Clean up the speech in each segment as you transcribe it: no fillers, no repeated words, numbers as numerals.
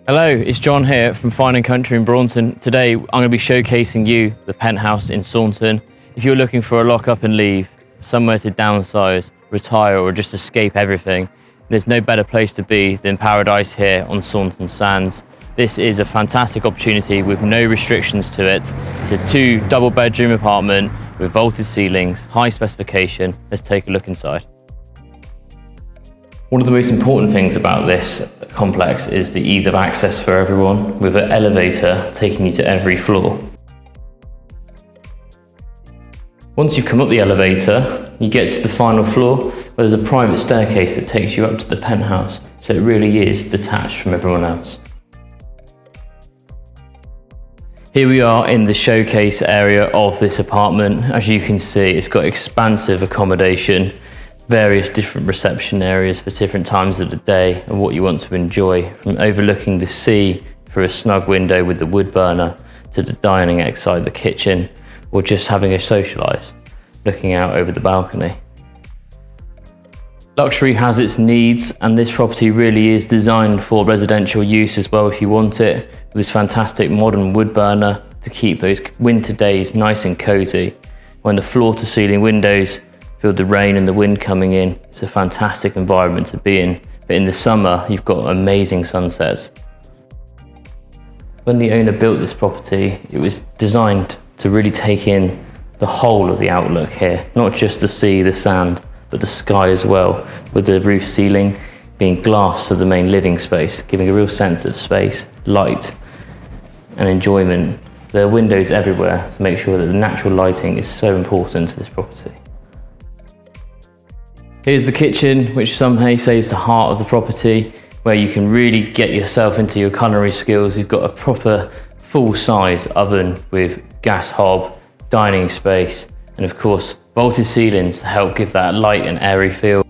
Hello, it's John here from Fine & Country in Braunton. Today I'm going to be showcasing you the Penthouse in Saunton. If you're looking for a lock up and leave, somewhere to downsize, retire or just escape everything, there's no better place to be than paradise here on Saunton Sands. This is a fantastic opportunity with no restrictions to it. It's a 2 double bedroom apartment with vaulted ceilings, high specification. Let's take a look inside. One of the most important things about this complex is the ease of access for everyone, with an elevator taking you to every floor. Once you've come up the elevator, you get to the final floor where there's a private staircase that takes you up to the penthouse, so it really is detached from everyone else. Here we are in the showcase area of this apartment. As you can see, it's got expansive accommodation, various different reception areas for different times of the day and what you want to enjoy, from overlooking the sea through a snug window with the wood burner to the dining outside the kitchen, or just having a socialise, looking out over the balcony. Luxury has its needs, and this property really is designed for residential use as well if you want it, with this fantastic modern wood burner to keep those winter days nice and cosy. When the floor to ceiling windows feel the rain and the wind coming in, it's a fantastic environment to be in. But in the summer, you've got amazing sunsets. When the owner built this property, it was designed to really take in the whole of the outlook here, not just the sea, the sand, but the sky as well, with the roof ceiling being glass to the main living space, giving a real sense of space, light, and enjoyment. There are windows everywhere to make sure that the natural lighting is so important to this property. Here's the kitchen, which some may say is the heart of the property, where you can really get yourself into your culinary skills. You've got a proper full-size oven with gas hob, dining space, and of course vaulted ceilings to help give that light and airy feel.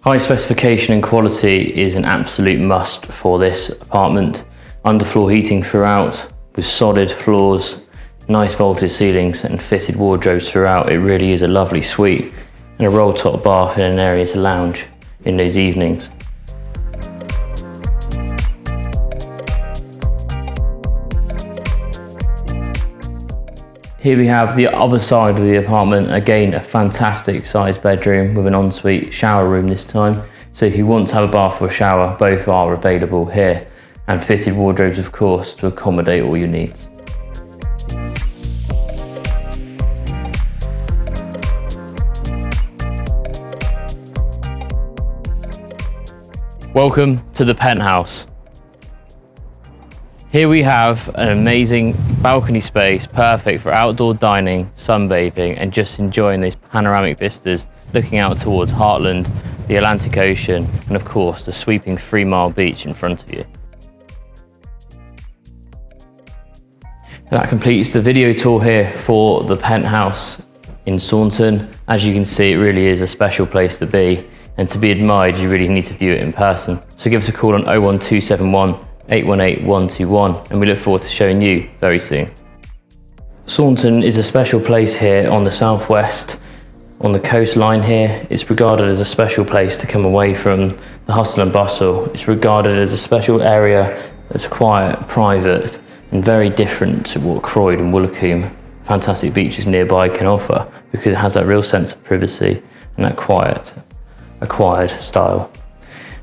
High specification and quality is an absolute must for this apartment. Underfloor heating throughout, with solid floors, nice vaulted ceilings and fitted wardrobes throughout. It really is a lovely suite, and a roll top bath in an area to lounge in those evenings. Here we have the other side of the apartment. Again, a fantastic sized bedroom with an ensuite shower room this time. So if you want to have a bath or a shower, both are available here, and fitted wardrobes of course to accommodate all your needs. Welcome to the Penthouse. Here we have an amazing balcony space, perfect for outdoor dining, sunbathing, and just enjoying these panoramic vistas, looking out towards Heartland, the Atlantic Ocean, and of course the sweeping 3-mile beach in front of you. That completes the video tour here for the Penthouse in Saunton. As you can see, it really is a special place to be, and to be admired you really need to view it in person. So give us a call on 01271 818 121, and we look forward to showing you very soon. Saunton is a special place here on the southwest, on the coastline here. It's regarded as a special place to come away from the hustle and bustle. It's regarded as a special area that's quiet, private, and very different to what Croyd and Woolacombe, fantastic beaches nearby, can offer, because it has that real sense of privacy and that quiet, acquired style.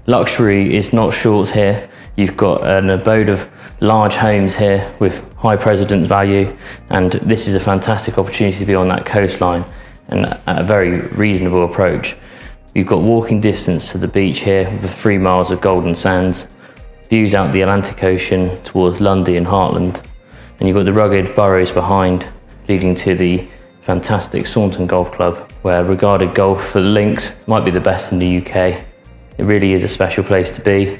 Luxury is not short here. You've got an abode of large homes here with high precedent value, and this is a fantastic opportunity to be on that coastline and at a very reasonable approach. You've got walking distance to the beach here with the 3 miles of golden sands, views out the Atlantic Ocean towards Lundy and Heartland, and you've got the rugged burrows behind leading to the fantastic Saunton Golf Club, where regarded golf for the links might be the best in the UK. It really is a special place to be.